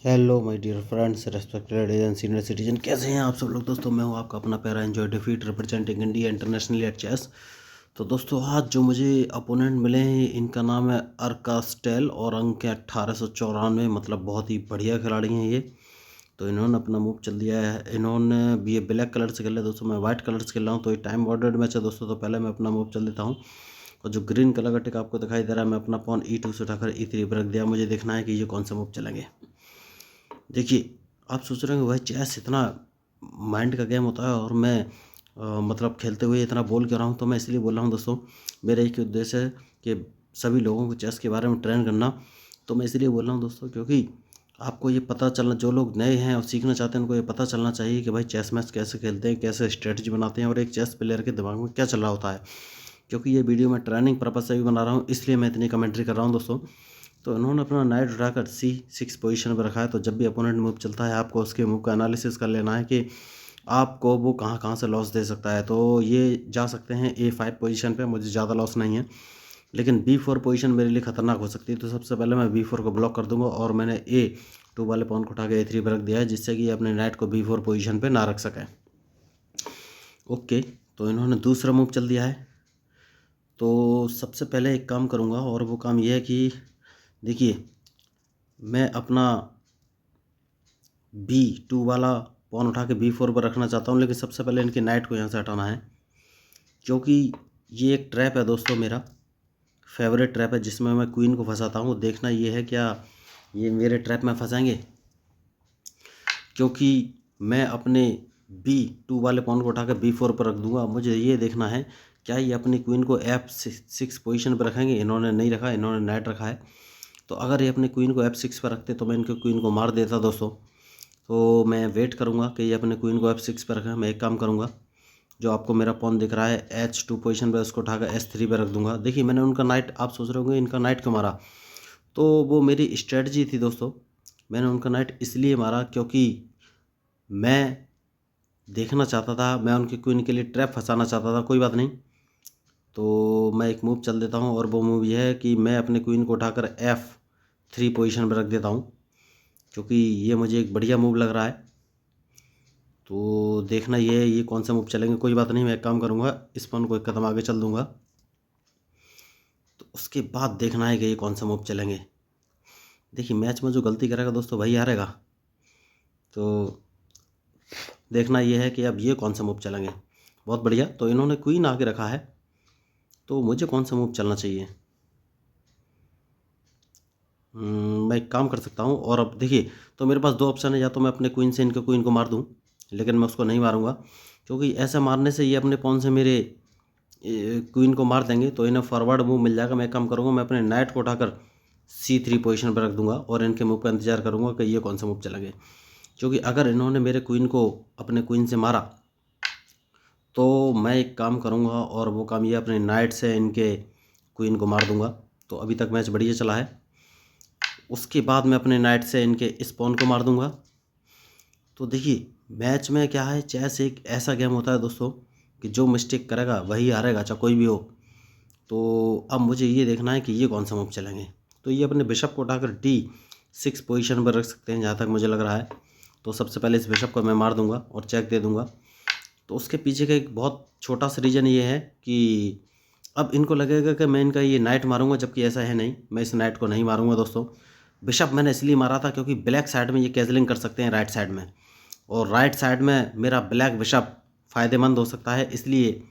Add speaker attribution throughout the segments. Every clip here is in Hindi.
Speaker 1: Hello my dear friends, respected ladies and senior citizen, कैसे हैं आप सब लोग। दोस्तों मैं हूं आपका अपना प्यारा एंजॉय डिफीट representing India internationally at chess. तो दोस्तों आज जो मुझे अपोनेंट मिले हैं इनका नाम है अर्कास्टेल और अंक है 1894। मतलब बहुत ही बढ़िया खिलाड़ी हैं ये। तो इन्होंने अपना मूव चल दिया है। इन्होंने ये ब्लैक कलर से खेला है दोस्तों, मैं वाइट कलर से खेल रहा हूँ। तो ये टाइम बॉर्डर्ड मैच है दोस्तों। तो पहले मैं अपना मूव चल देता हूँ। और जो ग्रीन कलर का टिक आपको दिखाई दे रहा है, मैं अपना पॉन E2 से उठाकर E3 पर रख दिया। मुझे देखना है कि ये कौन सा मूव चलेंगे। देखिए, आप सोच रहे होंगे भाई चेस इतना माइंड का गेम होता है और मैं मतलब खेलते हुए इतना बोल क्यों रहा हूँ। तो मैं इसलिए बोल रहा हूँ दोस्तों, मेरा एक ही उद्देश्य है कि सभी लोगों को चेस के बारे में ट्रेन करना। तो मैं इसलिए बोल रहा हूँ दोस्तों, क्योंकि आपको ये पता चलना, जो लोग नए हैं और सीखना चाहते हैं उनको ये पता चलना चाहिए कि भाई चेस मैच कैसे खेलते हैं, कैसे स्ट्रेटजी बनाते हैं और एक चेस प्लेयर के दिमाग में क्या चल रहा होता है। क्योंकि ये वीडियो मैं ट्रेनिंग पर्पज़ से भी बना रहा हूँ, इसलिए मैं इतनी कमेंट्री कर रहा हूँ दोस्तों। तो इन्होंने अपना नाइट उठाकर C6 पोजीशन पर रखा है। तो जब भी अपोनेंट मूव चलता है आपको उसके मूव का एनालिसिस कर लेना है कि आपको वो कहाँ कहाँ से लॉस दे सकता है। तो ये जा सकते हैं A5 पोजीशन पे, मुझे ज़्यादा लॉस नहीं है, लेकिन B4 पोजीशन मेरे लिए खतरनाक हो सकती है। तो सबसे पहले मैं B4 को ब्लॉक कर दूंगा और मैंने A2 वाले पॉन को उठा के A3 पर रख दिया है, जिससे कि अपने नाइट को B4 पोजीशन पे ना रख सकें। ओके, तो इन्होंने दूसरा मूव चल दिया है। तो सबसे पहले एक काम करूँगा और वो काम यह है कि देखिए, मैं अपना B2 वाला पॉन उठा के B4 पर रखना चाहता हूँ, लेकिन सबसे पहले इनके नाइट को यहाँ से हटाना है, क्योंकि ये एक ट्रैप है दोस्तों, मेरा फेवरेट ट्रैप है जिसमें मैं क्वीन को फंसाता हूँ। देखना ये है क्या ये मेरे ट्रैप में फंसाएंगे, क्योंकि मैं अपने B2 वाले पॉन को उठा कर B4 पर रख दूंगा। मुझे ये देखना है क्या ये अपनी क्वीन को F6 पोजीशन पर रखेंगे। इन्होंने नहीं रखा, इन्होंने नाइट रखा है। तो अगर ये अपने क्वीन को F6 पर रखते तो मैं इनके क्वीन को मार देता दोस्तों। तो मैं वेट करूंगा कि ये अपने क्वीन को F6 पर रखें। मैं एक काम करूंगा, जो आपको मेरा पॉन दिख रहा है H2 पोजीशन पर, उसको उठाकर S3 पर रख दूंगा। देखिए, मैंने उनका नाइट, आप सोच रहे होंगे इनका नाइट क्यों मारा, तो वो मेरी स्ट्रेटजी थी दोस्तों। मैंने उनका नाइट इसलिए मारा क्योंकि मैं देखना चाहता था, मैं उनकी क्वीन के लिए ट्रैप फंसाना चाहता था। कोई बात नहीं, तो मैं एक मूव चल देता हूँ और वो मूव ये है कि मैं अपने क्वीन को उठाकर F3 पोजीशन पर रख देता हूँ, क्योंकि ये मुझे एक बढ़िया मूव लग रहा है। तो देखना ये कौन सा मूव चलेंगे। कोई बात नहीं, मैं एक काम करूँगा, इस पॉन को एक कदम आगे चल दूँगा। तो उसके बाद देखना है कि ये कौन सा मूव चलेंगे। देखिए, मैच में जो गलती करेगा दोस्तों वही हारेगा। तो देखना ये है कि अब ये कौन सा मूव चलेंगे। बहुत बढ़िया, तो इन्होंने क्वीन आगे रखा है, तो मुझे कौन सा मूव चलना चाहिए। मैं एक काम कर सकता हूँ। और अब देखिए, तो मेरे पास दो ऑप्शन है, या तो मैं अपने क्वीन से इनके क्वीन को मार दूँ, लेकिन मैं उसको नहीं मारूंगा, क्योंकि ऐसा मारने से ये अपने पॉन से मेरे क्वीन को मार देंगे, तो इन्हें फॉरवर्ड मूव मिल जाएगा। मैं एक काम करूँगा, मैं अपने नाइट को उठाकर C3 पोजीशन पर रख दूंगा और इनके मूव का इंतजार करूँगा कि ये कौन सा मूव चलेंगे। क्योंकि अगर इन्होंने मेरे क्वीन को अपने क्वीन से मारा तो मैं एक काम करूँगा, और वो काम ये अपने नाइट से इनके क्वीन को मार दूंगा। तो अभी तक मैच बढ़िया चला है। उसके बाद मैं अपने नाइट से इनके इस पॉन को मार दूंगा। तो देखिए, मैच में क्या है, चेस एक ऐसा गेम होता है दोस्तों कि जो मिस्टेक करेगा वही हारेगा, चाहे कोई भी हो। तो अब मुझे ये देखना है कि ये कौन सा मूव चलेंगे। तो ये अपने बिशप को उठाकर D6 पोजीशन पर रख सकते हैं, जहाँ तक मुझे लग रहा है। तो सबसे पहले इस बिशप को मैं मार दूंगा और चेक दे दूंगा। तो उसके पीछे का एक बहुत छोटा सा रीज़न ये है कि अब इनको लगेगा कि मैं इनका ये नाइट मारूंगा, जबकि ऐसा है नहीं। मैं इस नाइट को नहीं मारूंगा दोस्तों। बिशप मैंने इसलिए मारा था क्योंकि ब्लैक साइड में ये कैजलिंग कर सकते हैं राइट साइड में, और राइट साइड में मेरा ब्लैक बिशप फ़ायदेमंद हो सकता है, इसलिए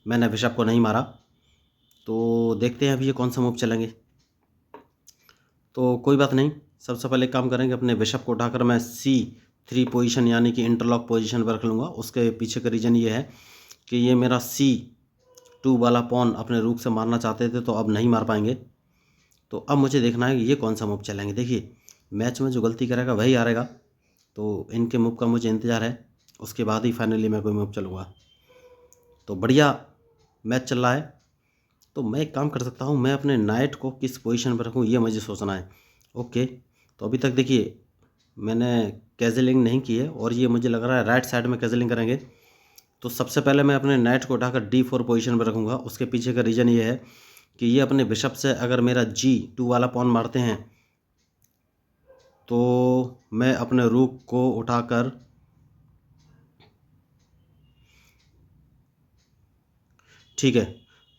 Speaker 1: मैंने बिशप को नहीं मारा। तो देखते हैं अभी ये कौन सा मूव चलेंगे। तो कोई बात नहीं, सबसे पहले काम करेंगे, अपने बिशप को उठाकर मैं C3 पोजीशन यानी कि इंटरलॉक पोजीशन पर रख लूँगा। उसके पीछे का रीज़न ये है कि ये मेरा C2 वाला पॉन अपने रूख से मारना चाहते थे, तो अब नहीं मार पाएंगे। तो अब मुझे देखना है कि ये कौन सा मूव चलेंगे। देखिए, मैच में जो गलती करेगा वही हारेगा, तो इनके मूव का मुझे इंतज़ार है। उसके बाद ही फाइनली मैं कोई मूव चलूँगा। तो बढ़िया मैच चल रहा है। तो मैं एक काम कर सकता हूँ, मैं अपने नाइट को किस पोजीशन पर रखूँ ये मुझे सोचना है। ओके, तो अभी तक देखिए मैंने कैजलिंग नहीं की है, और ये मुझे लग रहा है राइट साइड में कैजलिंग करेंगे। तो सबसे पहले मैं अपने नाइट को उठाकर D4 पोजीशन पर रखूँगा। उसके पीछे का रीज़न ये है कि ये अपने बिशप से अगर मेरा G2 वाला पॉन मारते हैं तो मैं अपने रूक को उठाकर ठीक है,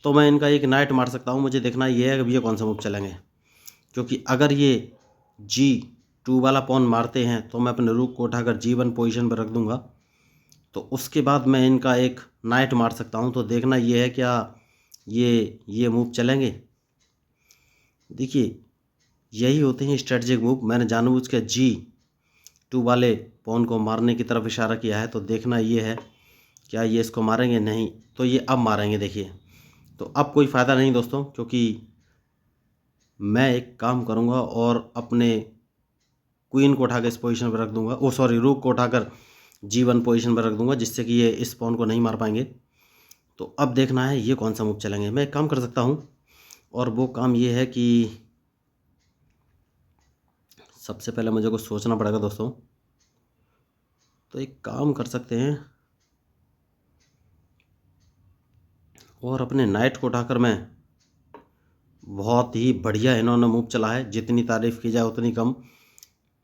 Speaker 1: तो मैं इनका एक नाइट मार सकता हूँ। मुझे देखना ये है कि अब ये कौन सा मूव चलेंगे, क्योंकि अगर ये G2 वाला पॉन मारते हैं तो मैं अपने रूक को उठाकर G1 पोजीशन पर रख दूंगा। तो उसके बाद मैं इनका एक नाइट मार सकता हूँ। तो देखना ये है क्या ये मूव चलेंगे। देखिए यही होते हैं स्ट्रेटजिक मूव। मैंने जानबूझ के G2 वाले पॉन को मारने की तरफ इशारा किया है। तो देखना ये है क्या ये इसको मारेंगे, नहीं तो ये अब मारेंगे। देखिए तो अब कोई फ़ायदा नहीं दोस्तों, क्योंकि मैं एक काम करूँगा और अपने क्वीन को उठाकर इस पोजीशन पर रख दूंगा, रूक को उठाकर G1 पोजीशन पर रख दूंगा, जिससे कि ये इस पॉन को नहीं मार पाएंगे। तो अब देखना है ये कौन सा मूव चलेंगे। मैं एक काम कर सकता हूँ, और वो काम ये है कि सबसे पहले मुझे कुछ सोचना पड़ेगा दोस्तों। तो एक काम कर सकते हैं और अपने नाइट को उठाकर मैं, बहुत ही बढ़िया इन्होंने मूव चला है, जितनी तारीफ़ की जाए उतनी कम।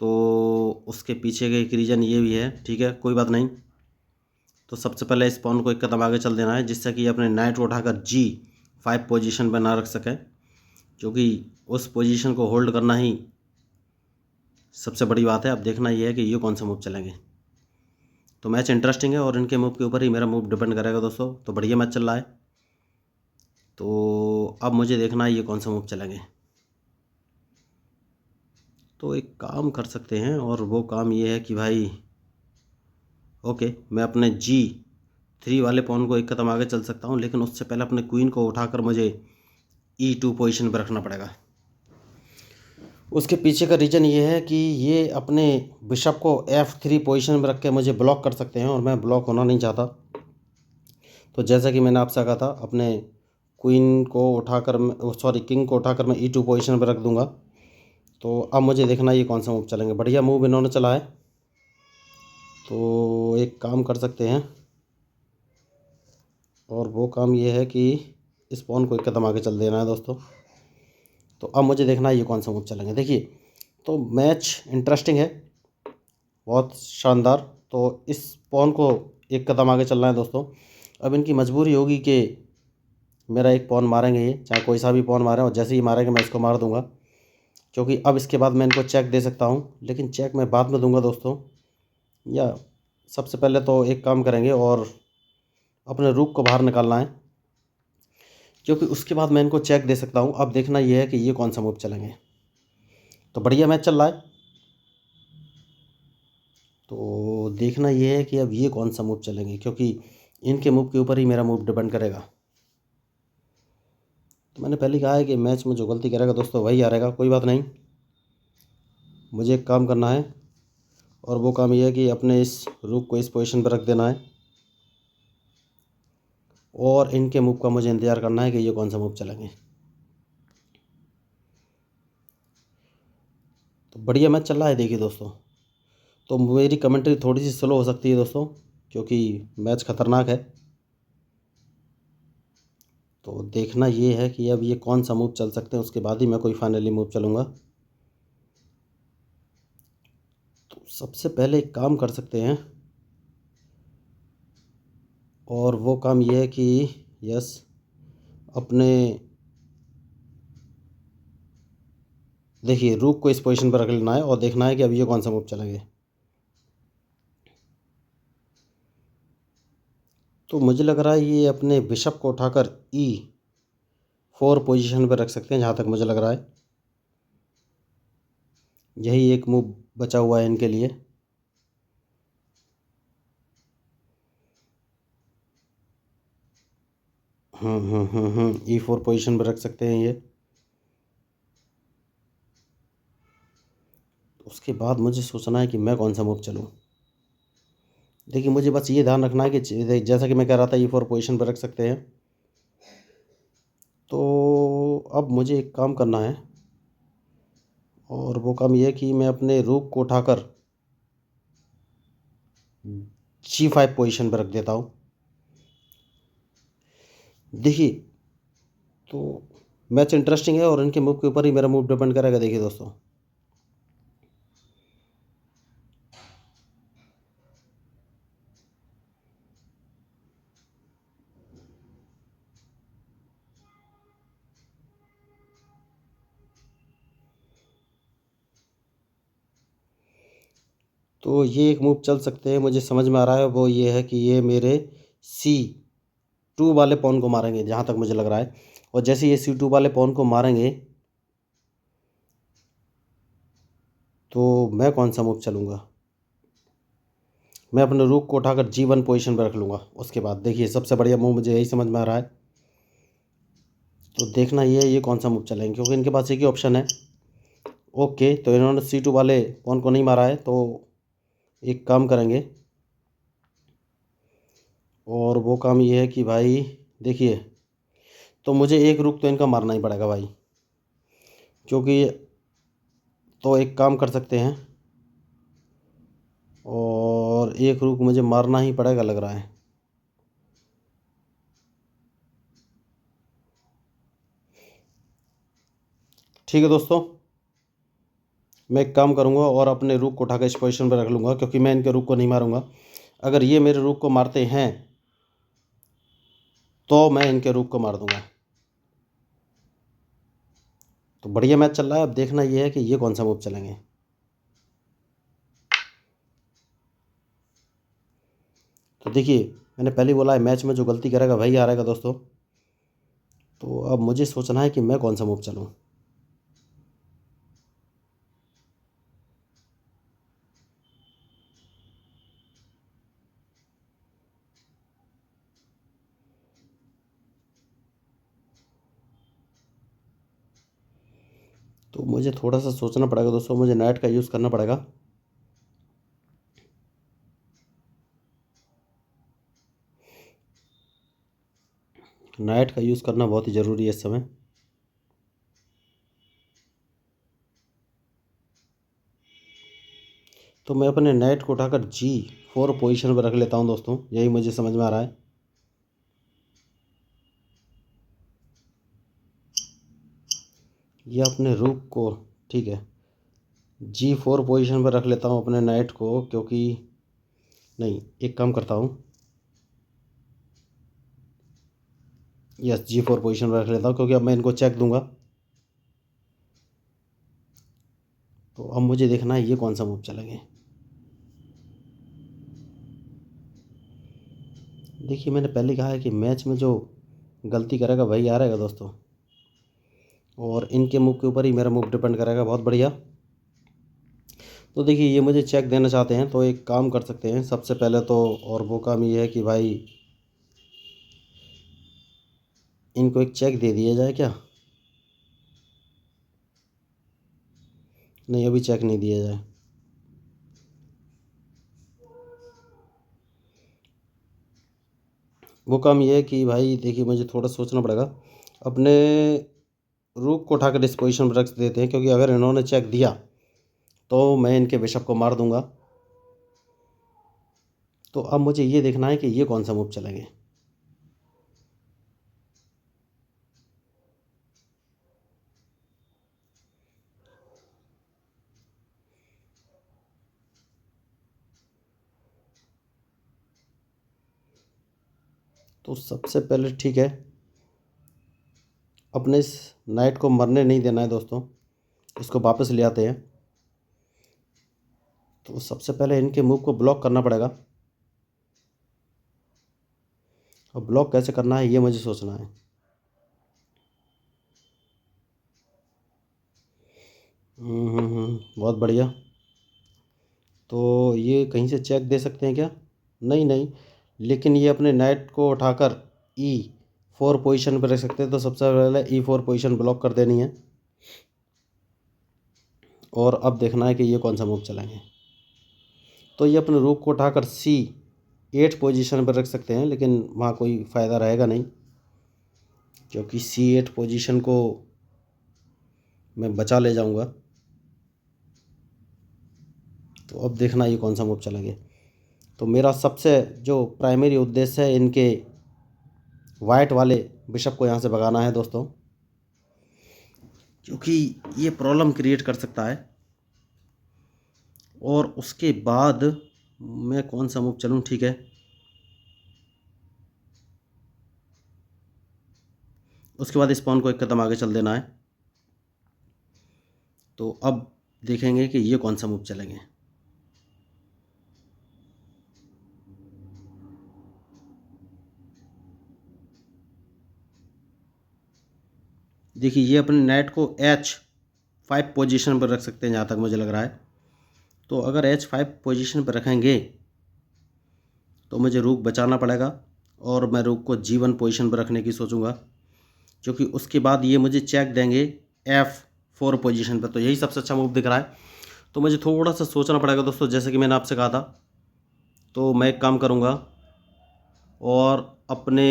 Speaker 1: तो उसके पीछे का एक रीज़न ये भी है, ठीक है कोई बात नहीं। तो सबसे पहले इस पॉन को एक कदम आगे चल देना है, जिससे कि अपने नाइट को उठाकर G5 पोजीशन पर ना रख सकें, क्योंकि उस पोजीशन को होल्ड करना ही सबसे बड़ी बात है। अब देखना ये है कि ये कौन सा मूव चलेंगे। तो मैच इंटरेस्टिंग है और इनके मूव के ऊपर ही मेरा मूव डिपेंड करेगा दोस्तों। तो बढ़िया मैच चल रहा है। तो अब मुझे देखना है ये कौन सा मूव चलेंगे। तो एक काम कर सकते हैं, और वो काम ये है कि भाई ओके, मैं अपने G3 वाले पॉन को एक कदम आगे चल सकता हूँ, लेकिन उससे पहले अपने क्वीन को उठाकर मुझे E2 पोजीशन पर रखना पड़ेगा। उसके पीछे का रीज़न ये है कि ये अपने बिशप को F3 पोजीशन में रख के मुझे ब्लॉक कर सकते हैं, और मैं ब्लॉक होना नहीं चाहता। तो जैसा कि मैंने आपसे कहा था, अपने क्वीन को उठाकर किंग को उठाकर मैं E2 पोजीशन पर रख दूंगा। तो अब मुझे देखना ये कौन सा मूव चलेंगे। बढ़िया मूव इन्होंने चला है। तो एक काम कर सकते हैं, और वो काम ये है कि इस पॉन को एक कदम आगे चल देना है दोस्तों। तो अब मुझे देखना है ये कौन सा मूव चलेंगे। देखिए तो मैच इंटरेस्टिंग है, बहुत शानदार। तो इस पॉन को एक कदम आगे चलना है दोस्तों। अब इनकी मजबूरी होगी कि मेरा एक पॉन मारेंगे, ये चाहे कोई सा भी पॉन मारे, और जैसे ही मारेंगे मैं इसको मार दूंगा, क्योंकि अब इसके बाद मैं इनको चेक दे सकता हूँ। लेकिन चेक मैं बाद में दूंगा दोस्तों, या सबसे पहले तो एक काम करेंगे और अपने रूक को बाहर निकालना है, क्योंकि उसके बाद मैं इनको चेक दे सकता हूँ। अब देखना ये है कि ये कौन सा मूव चलेंगे। तो बढ़िया मैच चल रहा है। तो देखना ये है कि अब ये कौन सा मूव चलेंगे, क्योंकि इनके मूव के ऊपर ही मेरा मूव डिपेंड करेगा। तो मैंने पहले कहा है कि मैच में जो गलती करेगा दोस्तों वही हारेगा। कोई बात नहीं, मुझे एक काम करना है, और वो काम ये है कि अपने इस रूक को इस पोजीशन पर रख देना है, और इनके मूव का मुझे इंतज़ार करना है कि ये कौन सा मूव चलेंगे। तो बढ़िया मैच चल रहा है देखिए दोस्तों। तो मेरी कमेंट्री थोड़ी सी स्लो हो सकती है दोस्तों, क्योंकि मैच ख़तरनाक है। तो देखना ये है कि अब ये कौन सा मूव चल सकते हैं, उसके बाद ही मैं कोई फाइनली मूव चलूँगा। तो सबसे पहले एक काम कर सकते हैं, और वो काम ये है कि यस, अपने देखिए रूक को इस पोजीशन पर रख लेना है, और देखना है कि अब ये कौन सा मूव चलेंगे। तो मुझे लग रहा है ये अपने बिशप को उठाकर E4 पोजीशन पर रख सकते हैं, जहाँ तक मुझे लग रहा है यही एक मूव बचा हुआ है इनके लिए। E4 पोजीशन पर रख सकते हैं ये। उसके बाद मुझे सोचना है कि मैं कौन सा मूव चलूँ। देखिए मुझे बस ये ध्यान रखना है कि जैसा कि मैं कह रहा था E4 पोजीशन पर रख सकते हैं। तो अब मुझे एक काम करना है, और वो काम ये है कि मैं अपने रूक को उठाकर G5 पोजीशन पर रख देता हूँ। देखिए तो मैच इंटरेस्टिंग है, और इनके मूव के ऊपर ही मेरा मूव डिपेंड करेगा। देखिए दोस्तों तो ये एक मूव चल सकते हैं, मुझे समझ में आ रहा है, वो ये है कि ये मेरे C2 वाले पॉन को मारेंगे जहाँ तक मुझे लग रहा है। और जैसे ये C2 वाले पॉन को मारेंगे तो मैं कौन सा मूव चलूँगा, मैं अपने रूक को उठाकर G1 पोजीशन पर रख लूँगा। उसके बाद देखिए सबसे बढ़िया मूव मुझे यही समझ में आ रहा है। तो देखना ये कौन सा मूव चलेंगे, क्योंकि इनके पास एक ही ऑप्शन है। ओके, तो इन्होंने C2 वाले पॉन को नहीं मारा है, तो एक काम करेंगे, और वो काम ये है कि भाई देखिए, तो मुझे एक रुक तो इनका मारना ही पड़ेगा भाई, क्योंकि तो एक काम कर सकते हैं, और एक रुक मुझे मारना ही पड़ेगा लग रहा है। ठीक है दोस्तों, मैं एक काम करूँगा और अपने रुक को उठाकर इस पोजीशन पर रख लूँगा, क्योंकि मैं इनके रुक को नहीं मारूँगा। अगर ये मेरे रुक को मारते हैं तो मैं इनके रुक को मार दूँगा। तो बढ़िया मैच चल रहा है। अब देखना ये है कि ये कौन सा मूव चलेंगे। तो देखिए मैंने पहले ही बोला है, मैच में जो गलती करेगा वही हारेगा दोस्तों। तो अब मुझे सोचना है कि मैं कौन सा मूव चलूँ। तो मुझे थोड़ा सा सोचना पड़ेगा दोस्तों, मुझे नाइट का यूज़ करना पड़ेगा। नाइट का यूज़ करना बहुत ही ज़रूरी है इस समय। तो मैं अपने नाइट को उठाकर G4 पोजीशन पर रख लेता हूं दोस्तों, यही मुझे समझ में आ रहा है। ये अपने रूक को, ठीक है, G4 पोजीशन पर रख लेता हूं अपने नाइट को, क्योंकि नहीं, एक काम करता हूं, यस G4 पोजीशन पर रख लेता हूं, क्योंकि अब मैं इनको चेक दूंगा। तो अब मुझे देखना है ये कौन सा मूव चलेंगे। देखिए मैंने पहले कहा है कि मैच में जो गलती करेगा वही हारेगा दोस्तों, और इनके मूव के ऊपर ही मेरा मूव डिपेंड करेगा। बहुत बढ़िया। तो देखिए ये मुझे चेक देना चाहते हैं, तो एक काम कर सकते हैं सबसे पहले तो, और वो काम ये है कि भाई इनको एक चेक दे दिया जाए क्या। नहीं, अभी चेक नहीं दिया जाए। वो काम ये है कि भाई देखिए मुझे थोड़ा सोचना पड़ेगा। अपने रूक को उठाकर इस पोजीशन पर रख देते हैं, क्योंकि अगर इन्होंने चेक दिया तो मैं इनके बिशप को मार दूंगा। तो अब मुझे ये देखना है कि ये कौन सा मूव चलेंगे। तो सबसे पहले ठीक है, अपने इस नाइट को मरने नहीं देना है दोस्तों, इसको वापस ले आते हैं। तो सबसे पहले इनके मूव को ब्लॉक करना पड़ेगा, और ब्लॉक कैसे करना है ये मुझे सोचना है। बहुत बढ़िया। तो ये कहीं से चेक दे सकते हैं क्या। नहीं नहीं, लेकिन ये अपने नाइट को उठाकर E4 पोजीशन पर रख सकते हैं। तो सबसे पहले E4 पोजीशन ब्लॉक कर देनी है, और अब देखना है कि ये कौन सा मूव चलाएंगे। तो ये अपने रूक को उठाकर C8 पोजीशन पर रख सकते हैं, लेकिन वहाँ कोई फ़ायदा रहेगा नहीं, क्योंकि C8 पोजीशन को मैं बचा ले जाऊंगा। तो अब देखना ये कौन सा मूव चलेंगे। तो मेरा सबसे जो प्राइमरी उद्देश्य है, इनके वाइट वाले बिशप को यहाँ से भगाना है दोस्तों, क्योंकि ये प्रॉब्लम क्रिएट कर सकता है। और उसके बाद मैं कौन सा मूव चलूँ, ठीक है, उसके बाद इस पॉन को एक कदम आगे चल देना है। तो अब देखेंगे कि ये कौन सा मूव चलेंगे। देखिए ये अपने नाइट को H5 पोजीशन पर रख सकते हैं जहाँ तक मुझे लग रहा है। तो अगर H5 पोजीशन पर रखेंगे तो मुझे रूक बचाना पड़ेगा और मैं रूक को G1 पोजीशन पर रखने की सोचूंगा, क्योंकि उसके बाद ये मुझे चेक देंगे F4 पोजीशन पर। तो यही सबसे अच्छा मूव दिख रहा है। तो मुझे थोड़ा सा सोचना पड़ेगा दोस्तों, जैसे कि मैंने आपसे कहा था। तो मैं एक काम करूँगा और अपने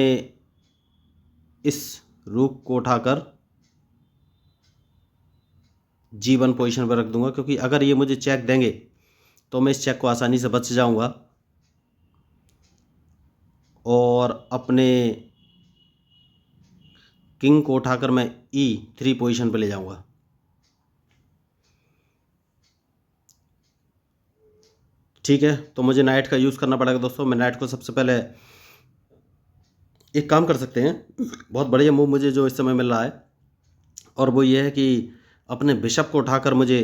Speaker 1: इस रूक को उठाकर G1 पोजीशन पर रख दूंगा, क्योंकि अगर ये मुझे चेक देंगे तो मैं इस चेक को आसानी से बच जाऊंगा और अपने किंग को उठाकर मैं E3 पोजीशन पर ले जाऊंगा। ठीक है, तो मुझे नाइट का यूज़ करना पड़ेगा दोस्तों। मैं नाइट को सबसे पहले एक काम कर सकते हैं, बहुत बढ़िया मूव मुझे जो इस समय मिल रहा है, और वो ये है कि अपने बिशप को उठाकर मुझे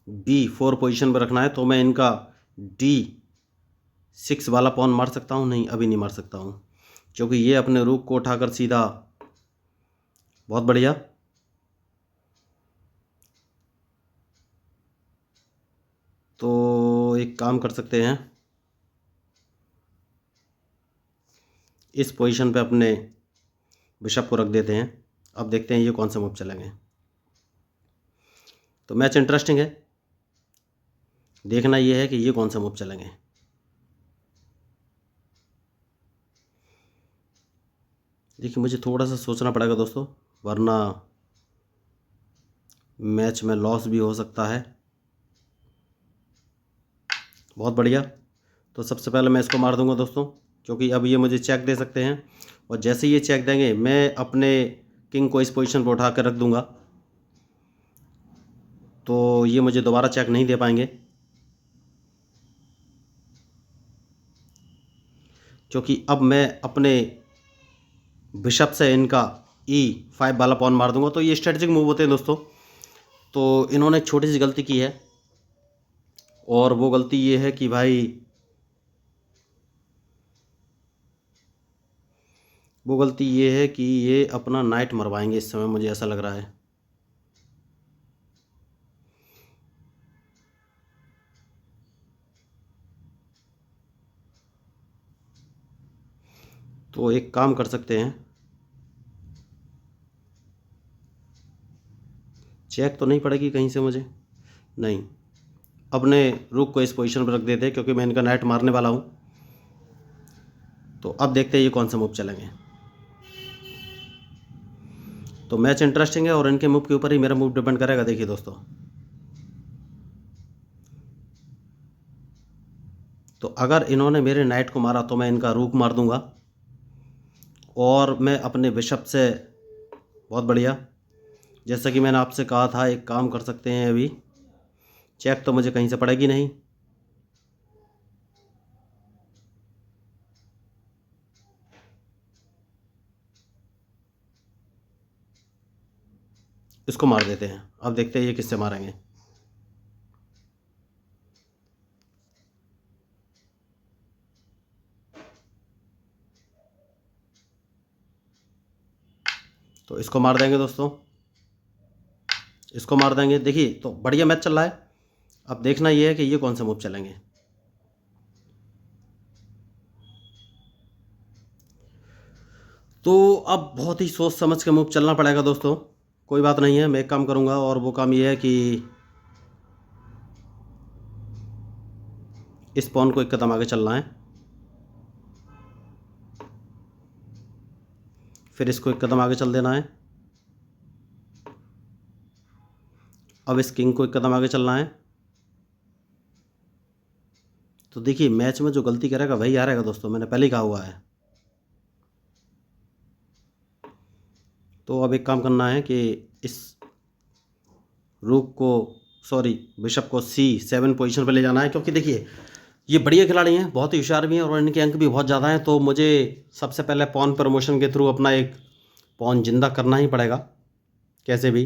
Speaker 1: B4 पोजीशन पर रखना है। तो मैं इनका D6 वाला पॉन मार सकता हूँ? नहीं, अभी नहीं मार सकता हूँ, क्योंकि ये अपने रूक को उठाकर सीधा, बहुत बढ़िया, तो एक काम कर सकते हैं, इस पोजीशन पे अपने बिशप को रख देते हैं। अब देखते हैं ये कौन से मूव चलेंगे। तो मैच इंटरेस्टिंग है, देखना ये है कि ये कौन से मूव चलेंगे। देखिए मुझे थोड़ा सा सोचना पड़ेगा दोस्तों, वरना मैच में लॉस भी हो सकता है। बहुत बढ़िया, तो सबसे पहले मैं इसको मार दूंगा दोस्तों, क्योंकि अब ये मुझे चेक दे सकते हैं, और जैसे ये चेक देंगे मैं अपने किंग को इस पोजीशन पर उठा कर रख दूंगा, तो ये मुझे दोबारा चेक नहीं दे पाएंगे, क्योंकि अब मैं अपने बिशप से इनका E5 वाला पॉन मार दूंगा। तो ये स्ट्रेटेजिक मूव होते हैं दोस्तों। तो इन्होंने एक छोटी सी गलती की है, और वो गलती ये है कि भाई, वो गलती ये है कि ये अपना नाइट मरवाएंगे इस समय, मुझे ऐसा लग रहा है। तो एक काम कर सकते हैं, चेक तो नहीं पड़ेगी कहीं से मुझे, नहीं, अपने रुक को इस पोजीशन पर रख देते हैं, क्योंकि मैं इनका नाइट मारने वाला हूँ। तो अब देखते हैं ये कौन सा मूव चलेंगे। तो मैच इंटरेस्टिंग है, और इनके मूव के ऊपर ही मेरा मूव डिपेंड करेगा। देखिए दोस्तों, तो अगर इन्होंने मेरे नाइट को मारा तो मैं इनका रूक मार दूंगा, और मैं अपने बिशप से, बहुत बढ़िया, जैसा कि मैंने आपसे कहा था, एक काम कर सकते हैं, अभी चेक तो मुझे कहीं से पड़ेगी नहीं, इसको मार देते हैं। अब देखते हैं ये किससे मारेंगे। तो इसको मार देंगे दोस्तों, इसको मार देंगे। देखिए तो बढ़िया मैच चल रहा है। अब देखना ये है कि ये कौन से मूव चलेंगे। तो अब बहुत ही सोच समझ के मूव चलना पड़ेगा दोस्तों। कोई बात नहीं है, मैं एक काम करूंगा, और वो काम ये है कि इस पॉन को एक कदम आगे चलना है, फिर इसको एक कदम आगे चल देना है, अब इस किंग को एक कदम आगे चलना है। तो देखिए मैच में जो गलती करेगा वही हारेगा दोस्तों, मैंने पहले ही कहा हुआ है। तो अब एक काम करना है कि इस रूक को, सॉरी, बिशप को C7 पोजीशन पर ले जाना है, क्योंकि देखिए ये बढ़िया खिलाड़ी हैं, बहुत ही होशियार भी हैं, और इनके अंक भी बहुत ज़्यादा हैं। तो मुझे सबसे पहले पॉन प्रमोशन के थ्रू अपना एक पॉन जिंदा करना ही पड़ेगा कैसे भी।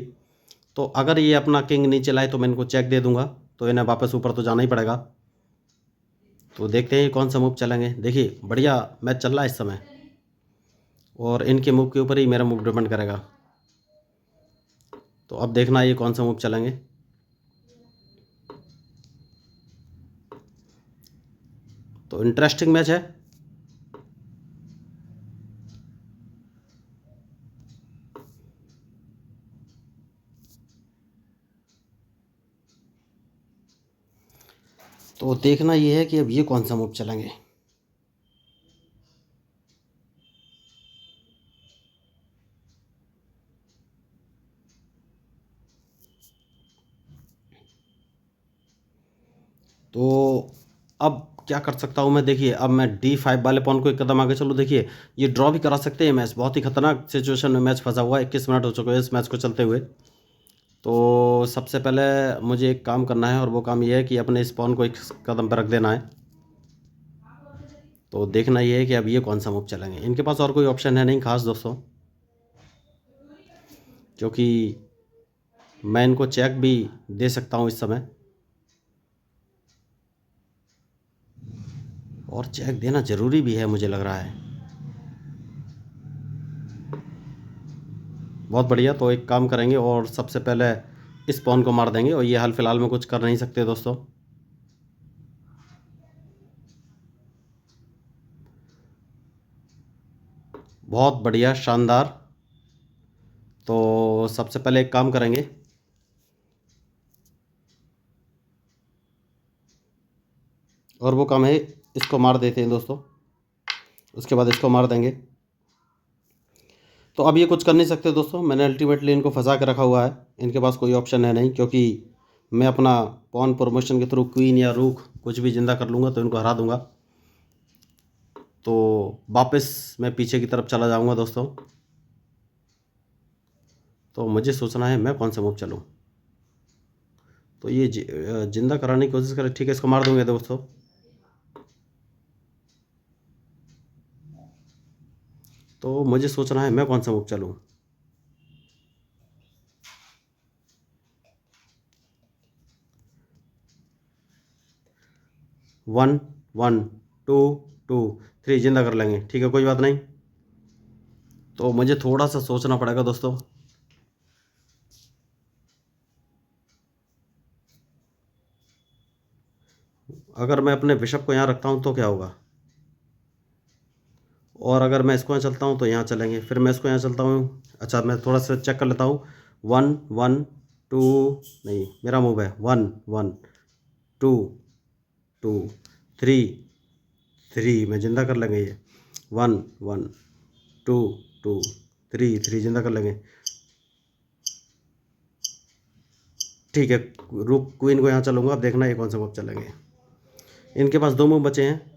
Speaker 1: तो अगर ये अपना किंग नीचे लाए तो मैं इनको चेक दे दूंगा, तो इन्हें वापस ऊपर तो जाना ही पड़ेगा। तो देखते हैं ये कौन सा मूव चलेंगे। देखिए बढ़िया मैच चल रहा है इस समय, और इनके मूव के ऊपर ही मेरा मूव डिपेंड करेगा। तो अब देखना ये कौन सा मूव चलेंगे। तो इंटरेस्टिंग मैच है। तो देखना ये है कि अब ये कौन सा मूव चलेंगे। तो अब क्या कर सकता हूँ मैं, देखिए अब मैं D5 वाले पॉन को एक कदम आगे चलूँ। देखिए ये ड्रॉ भी करा सकते हैं मैच, बहुत ही खतरनाक सिचुएशन में मैच फंसा हुआ है। 21 मिनट हो चुके हैं इस मैच को चलते हुए। तो सबसे पहले मुझे एक काम करना है और वो काम ये है कि अपने इस पॉन को एक कदम पर रख देना है। तो देखना ये है कि अब ये कौन सा मूव चलेंगे। इनके पास और कोई ऑप्शन है नहीं खास दोस्तों, क्योंकि मैं इनको चेक भी दे सकता हूँ इस समय, और चेक देना ज़रूरी भी है मुझे लग रहा है। बहुत बढ़िया। तो एक काम करेंगे और सबसे पहले इस पॉन को मार देंगे, और ये हाल फिलहाल में कुछ कर नहीं सकते दोस्तों। बहुत बढ़िया, शानदार। तो सबसे पहले एक काम करेंगे, और वो काम है इसको मार देते हैं दोस्तों, उसके बाद इसको मार देंगे। तो अब ये कुछ कर नहीं सकते दोस्तों, मैंने अल्टीमेटली इनको फंसा के रखा हुआ है। इनके पास कोई ऑप्शन है नहीं, क्योंकि मैं अपना पॉन प्रमोशन के थ्रू क्वीन या रूक कुछ भी जिंदा कर लूँगा तो इनको हरा दूंगा। तो वापस मैं पीछे की तरफ चला जाऊंगा दोस्तों। तो मुझे सोचना है मैं कौन सा मूव चलूँ। तो ये जिंदा कराने की कोशिश करें, ठीक है इसको मार दूंगे दोस्तों। तो मुझे सोचना है मैं कौन सा मूव चलूँ। 1 1 2 2 3 जिंदा कर लेंगे, ठीक है कोई बात नहीं। तो मुझे थोड़ा सा सोचना पड़ेगा दोस्तों। अगर मैं अपने बिशप को यहाँ रखता हूँ तो क्या होगा, और अगर मैं इसको यहाँ चलता हूँ तो यहाँ चलेंगे, फिर मैं इसको यहाँ चलता हूँ। अच्छा मैं थोड़ा सा चेक कर लेता हूँ। 1 1 2, नहीं मेरा मूव है 1 1 2 2 3 3, मैं जिंदा कर लेंगे ये। 1 1 2 2 3 3 जिंदा कर लेंगे, ठीक है। रुक क्वीन को यहाँ चलूँगा। अब देखना ये कौन सा मूव चलेंगे। इनके पास 2 मूव बचे हैं।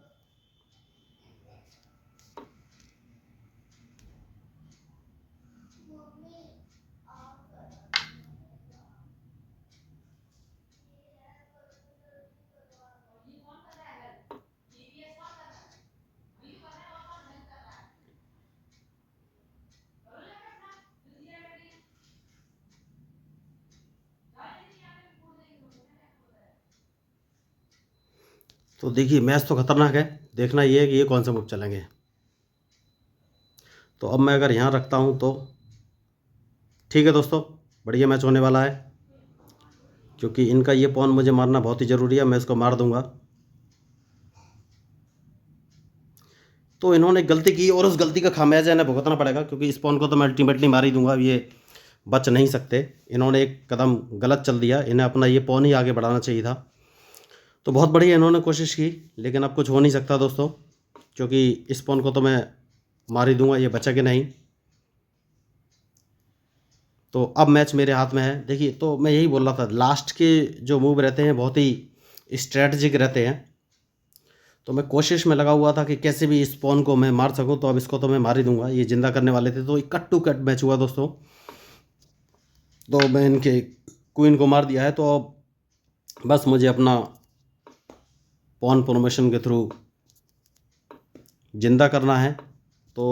Speaker 1: तो देखिए मैच तो खतरनाक है, देखना ये है कि ये कौन सा मूव चलेंगे। तो अब मैं अगर यहाँ रखता हूँ तो ठीक है दोस्तों, बढ़िया मैच होने वाला है, क्योंकि इनका ये पॉन मुझे मारना बहुत ही ज़रूरी है। मैं इसको मार दूंगा। तो इन्होंने गलती की और उस गलती का खामियाजा इन्हें भुगतना पड़ेगा, क्योंकि इस पॉन को तो मैं अल्टीमेटली मार ही दूंगा, ये बच नहीं सकते। इन्होंने एक कदम गलत चल दिया, इन्हें अपना ये पॉन ही आगे बढ़ाना चाहिए था। तो बहुत बढ़िया इन्होंने कोशिश की, लेकिन अब कुछ हो नहीं सकता दोस्तों, क्योंकि इस पॉन को तो मैं मार ही दूंगा, ये बचा कि नहीं। तो अब मैच मेरे हाथ में है। देखिए तो मैं यही बोल रहा था, लास्ट के जो मूव रहते हैं बहुत ही स्ट्रेटजिक रहते हैं। तो मैं कोशिश में लगा हुआ था कि कैसे भी इस पॉन को मैं मार सकूं। तो अब इसको तो मैं मार ही दूंगा, ये जिंदा करने वाले थे। तो एक कट टू कट मैच हुआ दोस्तों। तो मैं इनके क्वीन को मार दिया है। तो अब बस मुझे अपना पॉन प्रमोशन के थ्रू जिंदा करना है। तो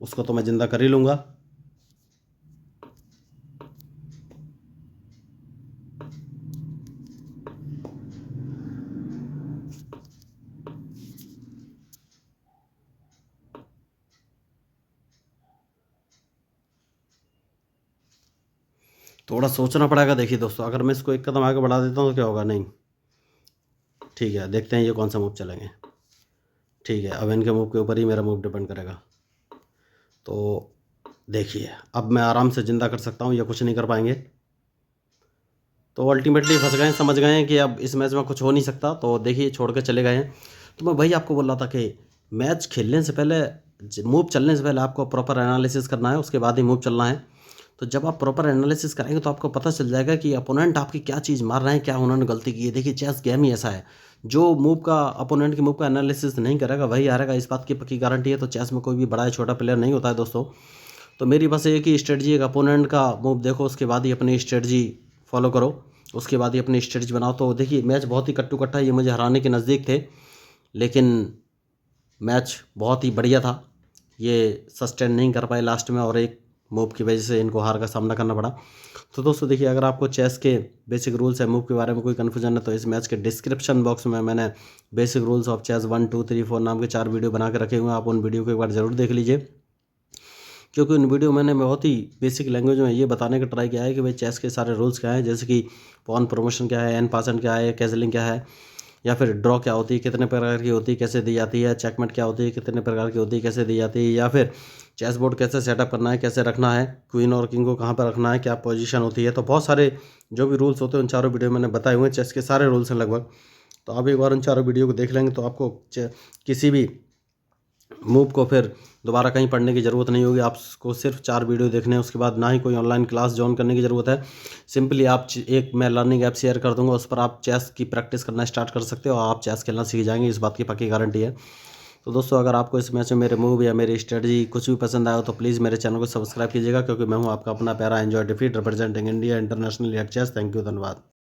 Speaker 1: उसको तो मैं जिंदा कर ही लूँगा। थोड़ा सोचना पड़ेगा। देखिए दोस्तों, अगर मैं इसको एक कदम आगे बढ़ा देता हूँ तो क्या होगा, नहीं ठीक है, देखते हैं ये कौन सा मूव चलेंगे। ठीक है, अब इनके मूव के ऊपर ही मेरा मूव डिपेंड करेगा। तो देखिए, अब मैं आराम से ज़िंदा कर सकता हूँ, ये कुछ नहीं कर पाएंगे। तो अल्टीमेटली फंस गए, समझ गए हैं कि अब इस मैच में कुछ हो नहीं सकता। तो देखिए, छोड़ के चले गए हैं। तो मैं वही आपको बोल रहा था कि मैच खेलने से पहले, मूव चलने से पहले आपको प्रॉपर एनालिसिस करना है, उसके बाद ही मूव चलना है। तो जब आप प्रॉपर एनालिसिस करेंगे तो आपको पता चल जाएगा कि अपोनेंट आपकी क्या चीज़ मार रहे हैं, क्या उन्होंने गलती की है। देखिए, चेस गेम ही ऐसा है, जो मूव का, अपोनेंट के मूव का एनालिसिस नहीं करेगा वही हारेगा, इस बात की पक्की गारंटी है। तो चेस में कोई भी बड़ा या छोटा प्लेयर नहीं होता है दोस्तों। तो मेरी बस एक ही स्ट्रेटजी, एक अपोनेंट का मूव देखो, उसके बाद ही अपनी स्ट्रेटजी फॉलो करो, उसके बाद ही अपनी स्ट्रेटजी बनाओ। तो देखिए, मैच बहुत ही कट्टू कट्टा, ये मुझे हराने के नज़दीक थे, लेकिन मैच बहुत ही बढ़िया था। ये सस्टेन नहीं कर पाए लास्ट में, और एक मूव की वजह से इनको हार का सामना करना पड़ा। तो दोस्तों देखिए, अगर आपको चेस के बेसिक रूल्स है, मूव के बारे में कोई कन्फ्यूजन है, तो इस मैच के डिस्क्रिप्शन बॉक्स में मैंने बेसिक रूल्स ऑफ चेस 1 2 3 4 नाम के 4 वीडियो बना के रखे हुए हैं। आप उन वीडियो को एक बार ज़रूर देख लीजिए, क्योंकि उन वीडियो मैंने बहुत ही बेसिक लैंग्वेज में ये बताने का ट्राई किया है कि भाई चेस के सारे रूल्स क्या हैं, जैसे कि पॉन प्रमोशन क्या है, एन पासन क्या है, कैजलिंग क्या है, या फिर ड्रॉ क्या होती है, कितने प्रकार की होती है, कैसे दी जाती है, चेकमेट क्या होती है, कितने प्रकार की होती है, कैसे दी जाती है, या फिर चेस बोर्ड कैसे सेटअप करना है, कैसे रखना है, क्वीन और किंग को कहाँ पर रखना है, क्या पोजीशन होती है। तो बहुत सारे जो भी रूल्स होते हैं उन चारों वीडियो मैंने बताए हुए हैं, चेस के सारे रूल्स हैं लगभग। तो आप एक बार उन चारों वीडियो को देख लेंगे तो आपको किसी भी मूव को फिर दोबारा कहीं पढ़ने की ज़रूरत नहीं होगी। आपको सिर्फ 4 वीडियो देखने हैं, उसके बाद ना ही कोई ऑनलाइन क्लास ज्वाइन करने की ज़रूरत है। सिंपली आप एक मैं लर्निंग ऐप शेयर कर दूंगा, उस पर आप चेस की प्रैक्टिस करना स्टार्ट कर सकते हो और आप चेस खेलना सीख जाएंगे, इस बात की पक्की गारंटी है। तो दोस्तों, अगर आपको इस मैच में मेरे मूव या मेरी स्ट्रेटजी कुछ भी पसंद आया हो तो प्लीज़ मेरे चैनल को सब्सक्राइब कीजिएगा, क्योंकि मैं हूँ आपका अपना प्यारा एंजॉय डिफीट representing India international at chess. Thank you, धन्यवाद।